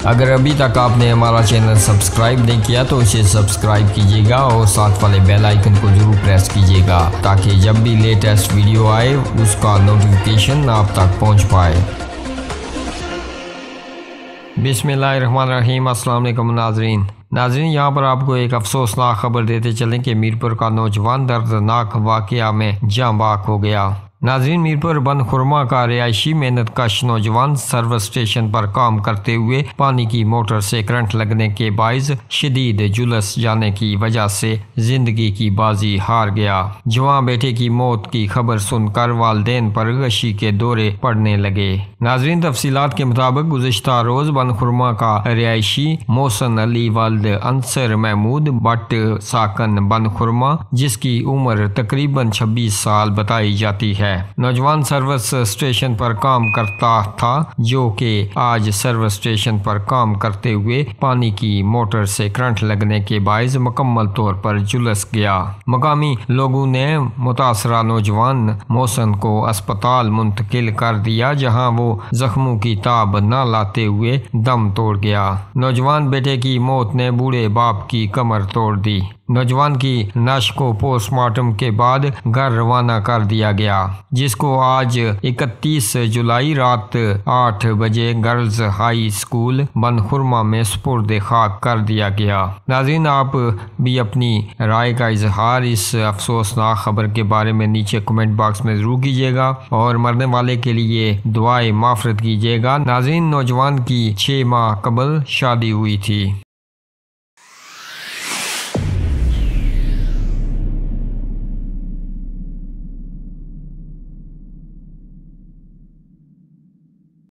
अगर अभी तक आपने हमारा चैनल सब्सक्राइब नहीं किया तो इसे सब्सक्राइब कीजिएगा और साथ वाले बेल आइकन को जरूर प्रेस कीजिएगा ताकि जब भी लेटेस्ट वीडियो आए उसका नोटिफिकेशन आप तक पहुंच पाए। बिस्मिल्लाहिर्रहमानिर्रहीम। अस्सलाम वालेकुम नाज़रीन, यहाँ पर आपको एक अफसोसनाक खबर देते चलें कि मीरपुर का नौजवान दर्दनाक वाक़या में जाँ बाक हो गया। नाज़रीन, मीरपुर बन खुरमा का रिहायशी मेहनत कश नौजवान सर्विस स्टेशन पर काम करते हुए पानी की मोटर से करंट लगने के बाइस शदीद जुलस जाने की वजह से जिंदगी की बाजी हार गया। जवान बेटे की मौत की खबर सुनकर वालदेन पर गशी के दौरे पड़ने लगे। नाज़रीन, तफसीलात के मुताबिक गुज़िश्ता रोज बन खुरमा का रिहायशी मोहसन अली वल्द अंसर महमूद बट साकन बन खुरमा, जिसकी उम्र तकरीबन 26 साल बताई जाती है, नौजवान सर्विस स्टेशन पर काम करता था, जो कि आज सर्विस स्टेशन पर काम करते हुए पानी की मोटर से करंट लगने के बायस मुकम्मल तौर पर झुलस गया। मकामी लोगों ने मुतासरा नौजवान मोहसन को अस्पताल मुंतकिल कर दिया, जहां वो जख्मों की ताब न लाते हुए दम तोड़ गया। नौजवान बेटे की मौत ने बूढ़े बाप की कमर तोड़ दी। नौजवान की लाश को पोस्टमार्टम के बाद घर रवाना कर दिया गया, जिसको आज 31 जुलाई रात 8 बजे गर्ल्स हाई स्कूल बनखुरमा में सुपुर्द खाक कर दिया गया। नाज़रीन, आप भी अपनी राय का इजहार इस अफसोसनाक खबर के बारे में नीचे कमेंट बॉक्स में ज़रूर कीजिएगा और मरने वाले के लिए दुआए माफ़रत कीजिएगा। नाज़रीन, नौजवान की 6 माह कबल शादी हुई थी।